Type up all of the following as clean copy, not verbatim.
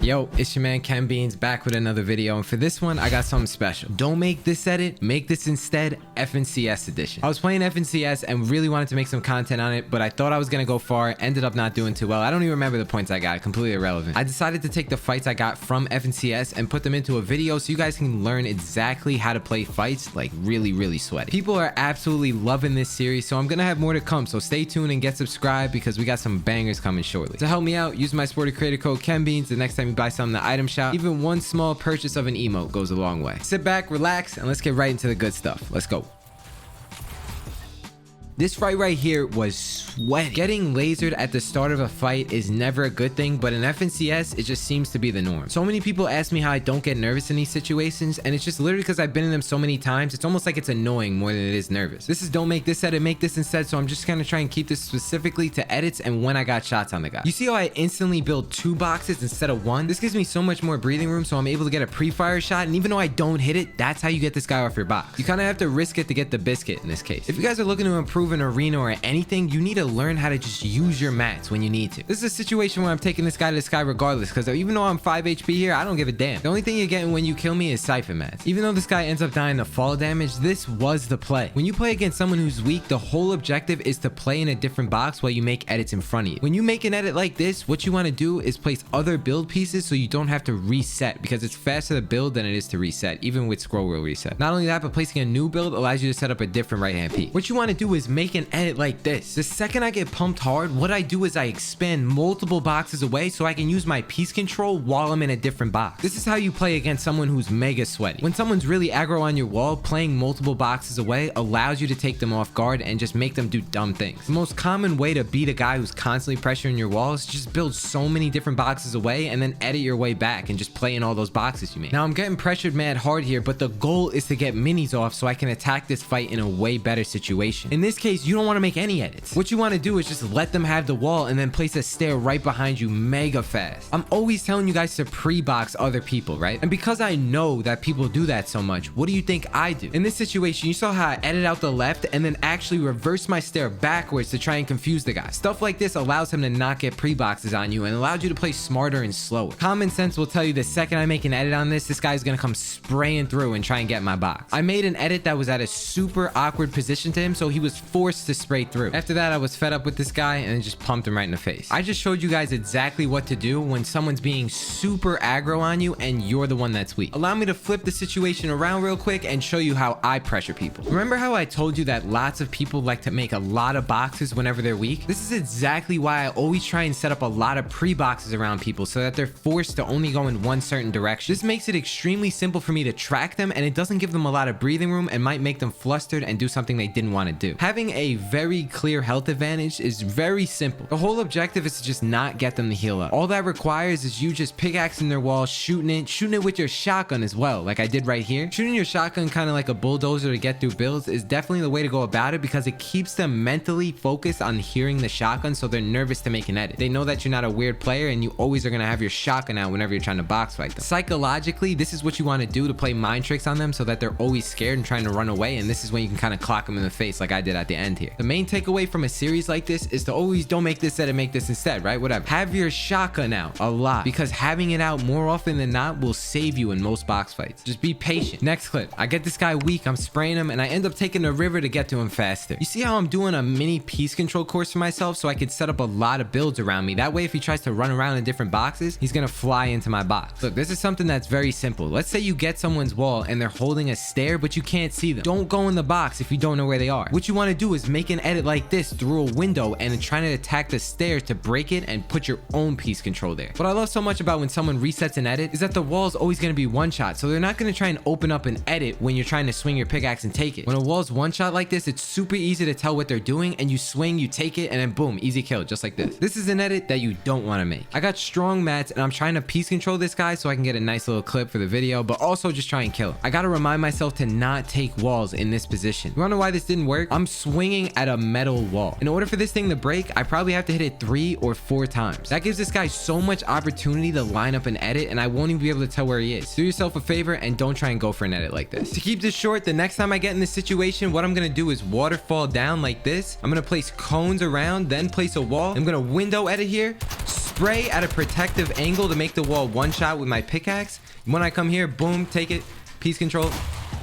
Yo, it's your man KenBeans back with another video, and for this one I got something special. Don't make this edit, make this instead FNCS edition. I was playing FNCS and really wanted to make some content on it, but I thought I was gonna go far, ended up not doing too well. I don't even remember the points I got, completely irrelevant. I decided to take the fights I got from FNCS and put them into a video so you guys can learn exactly how to play fights like really sweaty. People are absolutely loving this series, so I'm gonna have more to come, so stay tuned and get subscribed because we got some bangers coming shortly. To help me out, use my supporter creator code KenBeans the next time you buy something in the item shop. Even one small purchase of an emote goes a long way. Sit back, relax, and let's get right into the good stuff. Let's go. This fight right here was sweaty. Getting lasered at the start of a fight is never a good thing, but in FNCS, it just seems to be the norm. So many people ask me how I don't get nervous in these situations, and it's just literally because I've been in them so many times, it's almost like it's annoying more than it is nervous. This is don't make this edit, make this instead, so I'm just gonna try and keep this specifically to edits and when I got shots on the guy. You see how I instantly build 2 boxes instead of 1? This gives me so much more breathing room, so I'm able to get a pre-fire shot, and even though I don't hit it, that's how you get this guy off your box. You kind of have to risk it to get the biscuit in this case. If you guys are looking to improve an arena or anything, you need to learn how to just use your mats when you need to. This is a situation where I'm taking this guy to the sky regardless, because even though I'm 5 HP here, I don't give a damn. The only thing you're getting when you kill me is siphon mats. Even though this guy ends up dying to fall damage, this was the play. When you play against someone who's weak, the whole objective is to play in a different box while you make edits in front of you. When you make an edit like this, what you want to do is place other build pieces so you don't have to reset, because it's faster to build than it is to reset, even with scroll wheel reset. Not only that, but placing a new build allows you to set up a different right hand peak. What you want to do is make an edit like this. The second I get pumped hard, what I do is I expand multiple boxes away so I can use my piece control while I'm in a different box. This is how you play against someone who's mega sweaty. When someone's really aggro on your wall, playing multiple boxes away allows you to take them off guard and just make them do dumb things. The most common way to beat a guy who's constantly pressuring your wall is just build so many different boxes away and then edit your way back and just play in all those boxes you made. Now I'm getting pressured mad hard here, but the goal is to get minis off so I can attack this fight in a way better situation. In this case, you don't want to make any edits. What you want to do is just let them have the wall and then place a stair right behind you mega fast. I'm always telling you guys to pre-box other people, right? And because I know that people do that so much, what do you think I do? In this situation, you saw how I edited out the left and then actually reversed my stair backwards to try and confuse the guy. Stuff like this allows him to not get pre-boxes on you and allows you to play smarter and slower. Common sense will tell you the second I make an edit on this guy's gonna come spraying through and try and get my box. I made an edit that was at a super awkward position to him, so he was forced to spray through. After that, I was fed up with this guy and just pumped him right in the face. I just showed you guys exactly what to do when someone's being super aggro on you and you're the one that's weak. Allow me to flip the situation around real quick and show you how I pressure people. Remember how I told you that lots of people like to make a lot of boxes whenever they're weak? This is exactly why I always try and set up a lot of pre-boxes around people so that they're forced to only go in one certain direction. This makes it extremely simple for me to track them, and it doesn't give them a lot of breathing room and might make them flustered and do something they didn't want to do. Having a very clear health advantage is very simple. The whole objective is to just not get them to heal up. All that requires is you just pickaxing their wall, shooting it with your shotgun as well, like I did right here. Shooting your shotgun kind of like a bulldozer to get through builds is definitely the way to go about it, because it keeps them mentally focused on hearing the shotgun, so they're nervous to make an edit. They know that you're not a weird player and you always are going to have your shotgun out whenever you're trying to box fight them. Psychologically, this is what you want to do to play mind tricks on them so that they're always scared and trying to run away, and this is when you can kind of clock them in the face like I did at the end here. The main takeaway from a series like this is to always don't make this edit, make this instead, right? Whatever. Have your shotgun out a lot, because having it out more often than not will save you in most box fights. Just be patient. Next clip. I get this guy weak, I'm spraying him, and I end up taking the river to get to him faster. You see how I'm doing a mini piece control course for myself so I can set up a lot of builds around me. That way, if he tries to run around in different boxes, he's gonna fly into my box. Look, this is something that's very simple. Let's say you get someone's wall and they're holding a stair, but you can't see them. Don't go in the box if you don't know where they are. What you want to do is make an edit like this through a window and trying to attack the stairs to break it and put your own piece control there. What I love so much about when someone resets an edit is that the wall is always going to be one shot, so they're not going to try and open up an edit when you're trying to swing your pickaxe and take it. When a wall's one shot like this, it's super easy to tell what they're doing, and you swing, you take it, and then boom, easy kill, just like this. This is an edit that you don't want to make. I got strong mats and I'm trying to piece control this guy so I can get a nice little clip for the video, but also just try and kill him. I got to remind myself to not take walls in this position. You wanna know why this didn't work? I'm swinging swinging at a metal wall. In order for this thing to break, I probably have to hit it 3 or 4 times. That gives this guy so much opportunity to line up an edit, and I won't even be able to tell where he is. Do yourself a favor and don't try and go for an edit like this. To keep this short, the next time I get in this situation, what I'm gonna do is waterfall down like this. I'm gonna place cones around, then place a wall. I'm gonna window edit here, spray at a protective angle to make the wall one shot with my pickaxe. When I come here, boom, take it, piece control,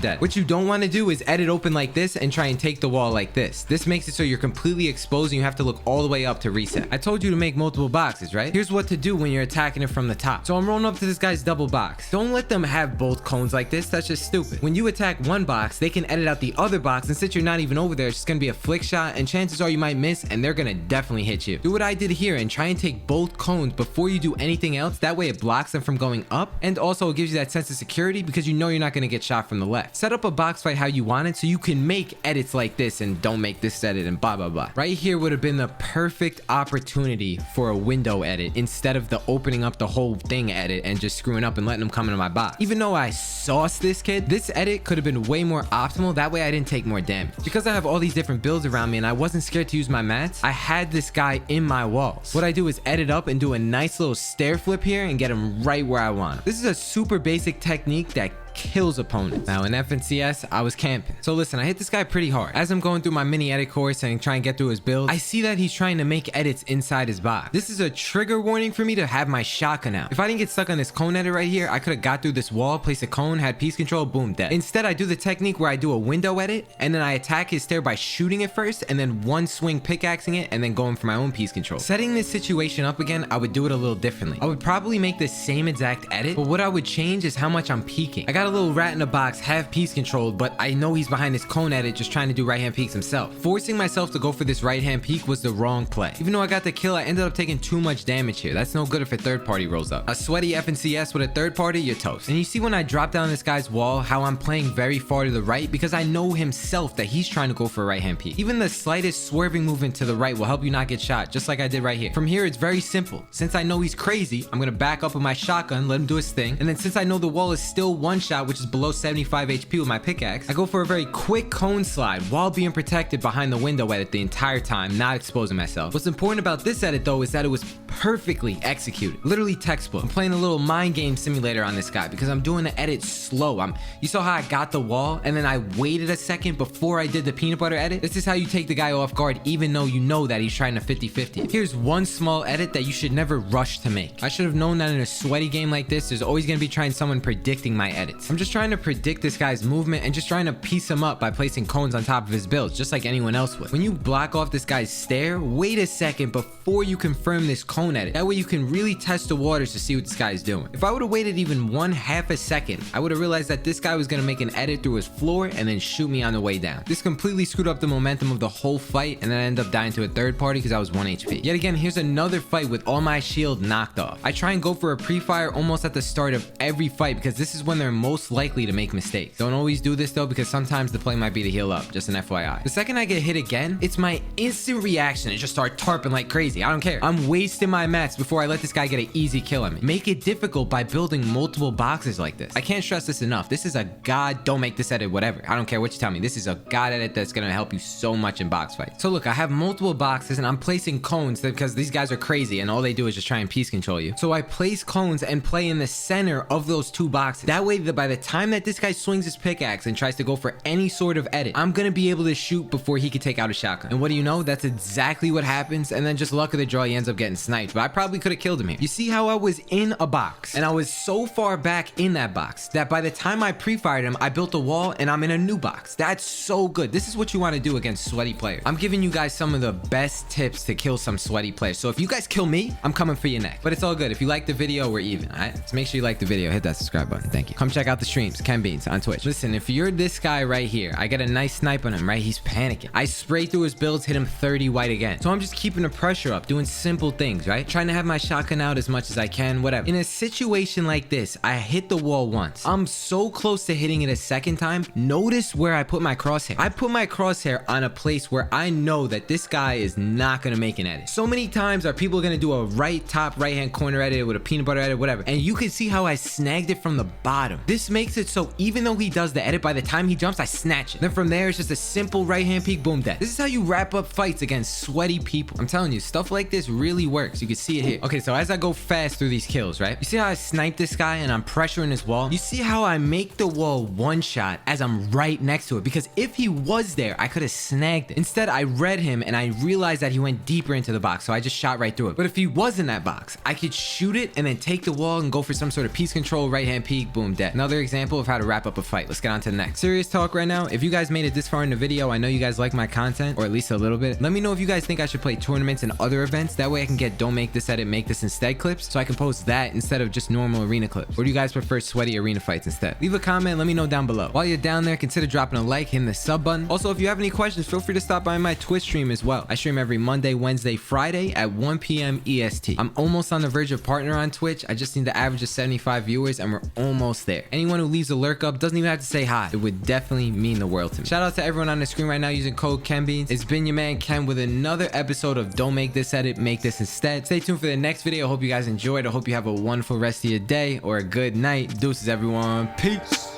dead. What you don't want to do is edit open like this and try and take the wall like this. This makes it so you're completely exposed and you have to look all the way up to reset. I told you to make multiple boxes, right? Here's what to do when you're attacking it from the top. So I'm rolling up to this guy's double box. Don't let them have both cones like this. That's just stupid. When you attack one box, they can edit out the other box, and since you're not even over there, it's just gonna be a flick shot, and chances are you might miss and they're gonna definitely hit you. Do what I did here and try and take both cones before you do anything else. That way it blocks them from going up, and also it gives you that sense of security because you know you're not gonna get shot from the left. Set up a box fight how you want it so you can make edits like this and don't make this edit and blah blah blah. Right here would have been the perfect opportunity for a window edit instead of the opening up the whole thing edit and just screwing up and letting them come into my box. Even though I sauced this kid, this edit could have been way more optimal. That way I didn't take more damage. Because I have all these different builds around me and I wasn't scared to use my mats, I had this guy in my walls. What I do is edit up and do a nice little stair flip here and get him right where I want him. This is a super basic technique that kills opponents. Now in FNCS, I was camping. So listen, I hit this guy pretty hard. As I'm going through my mini edit course and trying to get through his build, I see that he's trying to make edits inside his box. This is a trigger warning for me to have my shotgun out. If I didn't get stuck on this cone edit right here, I could have got through this wall, placed a cone, had piece control, boom, dead. Instead, I do the technique where I do a window edit and then I attack his stair by shooting it first and then one swing pickaxing it and then going for my own piece control. Setting this situation up again, I would do it a little differently. I would probably make the same exact edit, but what I would change is how much I'm peeking. I got a little rat in a box, have piece controlled, but I know he's behind this cone edit just trying to do right hand peeks himself. Forcing myself to go for this right hand peek was the wrong play. Even though I got the kill, I ended up taking too much damage here. That's no good if a third party rolls up. A sweaty FNCS with a third party, you're toast. And you see when I drop down this guy's wall, how I'm playing very far to the right because I know himself that he's trying to go for a right hand peek. Even the slightest swerving movement to the right will help you not get shot, just like I did right here. From here, it's very simple. Since I know he's crazy, I'm gonna back up with my shotgun, let him do his thing. And then since I know the wall is still one shot, which is below 75 HP with my pickaxe, I go for a very quick cone slide while being protected behind the window edit the entire time, not exposing myself. What's important about this edit though is that it was perfectly executed. Literally textbook. I'm playing a little mind game simulator on this guy because I'm doing the edit slow. You saw how I got the wall and then I waited a second before I did the peanut butter edit? This is how you take the guy off guard even though you know that he's trying to 50-50. Here's one small edit that you should never rush to make. I should have known that in a sweaty game like this, there's always gonna be someone predicting my edits. I'm just trying to predict this guy's movement and just trying to piece him up by placing cones on top of his builds, just like anyone else would. When you block off this guy's stair, wait a second before you confirm this cone edit. That way you can really test the waters to see what this guy is doing. If I would have waited even 1/2 second, I would have realized that this guy was gonna make an edit through his floor and then shoot me on the way down. This completely screwed up the momentum of the whole fight, and then I ended up dying to a third party because I was 1 HP. Yet again, here's another fight with all my shield knocked off. I try and go for a pre-fire almost at the start of every fight because this is when they're most likely to make mistakes. Don't always do this though because sometimes the play might be to heal up, just an FYI. The second I get hit again, it's my instant reaction to just start tarping like crazy. I don't care. I'm wasting my mats before I let this guy get an easy kill on me. Make it difficult by building multiple boxes like this. I can't stress this enough. This is a god, don't make this edit, whatever. I don't care what you tell me. This is a god edit that's gonna help you so much in box fights. So look, I have multiple boxes and I'm placing cones because these guys are crazy and all they do is just try and piece control you. So I place cones and play in the center of those two boxes. That way, by the time that this guy swings his pickaxe and tries to go for any sort of edit, I'm gonna be able to shoot before he could take out a shotgun. And what do you know? That's exactly what happens. And then just luck of the draw, he ends up getting sniped. But I probably could have killed him here. You see how I was in a box and I was so far back in that box that by the time I pre-fired him, I built a wall and I'm in a new box. That's so good. This is what you want to do against sweaty players. I'm giving you guys some of the best tips to kill some sweaty players. So if you guys kill me, I'm coming for your neck. But it's all good. If you like the video, we're even. All right? So make sure you like the video, hit that subscribe button. Thank you. Come check out the streams, KenBeans on Twitch. Listen, if you're this guy right here, I get a nice snipe on him, right? He's panicking. I spray through his builds, hit him 30 white again. So I'm just keeping the pressure up, doing simple things, right? Trying to have my shotgun out as much as I can, whatever. In a situation like this, I hit the wall once. I'm so close to hitting it a second time. Notice where I put my crosshair. I put my crosshair on a place where I know that this guy is not gonna make an edit. So many times are people gonna do a top right hand corner edit with a peanut butter edit, whatever. And you can see how I snagged it from the bottom. This This makes it so even though he does the edit, by the time he jumps, I snatch it. Then from there, it's just a simple right hand peek, boom, dead. This is how you wrap up fights against sweaty people. I'm telling you, stuff like this really works. You can see it here. Okay, so as I go fast through these kills, right? You see how I snipe this guy and I'm pressuring his wall? You see how I make the wall one shot as I'm right next to it? Because if he was there, I could have snagged it. Instead, I read him and I realized that he went deeper into the box, so I just shot right through it. But if he was in that box, I could shoot it and then take the wall and go for some sort of piece control, right hand peek, boom, dead. Another example of how to wrap up a fight. Let's get on to the next. Serious talk right now. If you guys made it this far in the video, I know you guys like my content, or at least a little bit. Let me know if you guys think I should play tournaments and other events. That way I can get don't make this edit, make this instead clips, so I can post that instead of just normal arena clips. Or do you guys prefer sweaty arena fights instead? Leave a comment, let me know down below. While you're down there, consider dropping a like, hitting the sub button. Also, if you have any questions, feel free to stop by my Twitch stream as well. I stream every Monday, Wednesday, Friday at 1 p.m. EST. I'm almost on the verge of partner on Twitch. I just need to average of 75 viewers and we're almost there. Anyone who leaves a lurk up doesn't even have to say hi. It would definitely mean the world to me. Shout out to everyone on the screen right now using code KenBeans. It's been your man Ken with another episode of Don't Make This Edit, Make This Instead. Stay tuned for the next video. I hope you guys enjoyed. I hope you have a wonderful rest of your day or a good night. Deuces, everyone. Peace.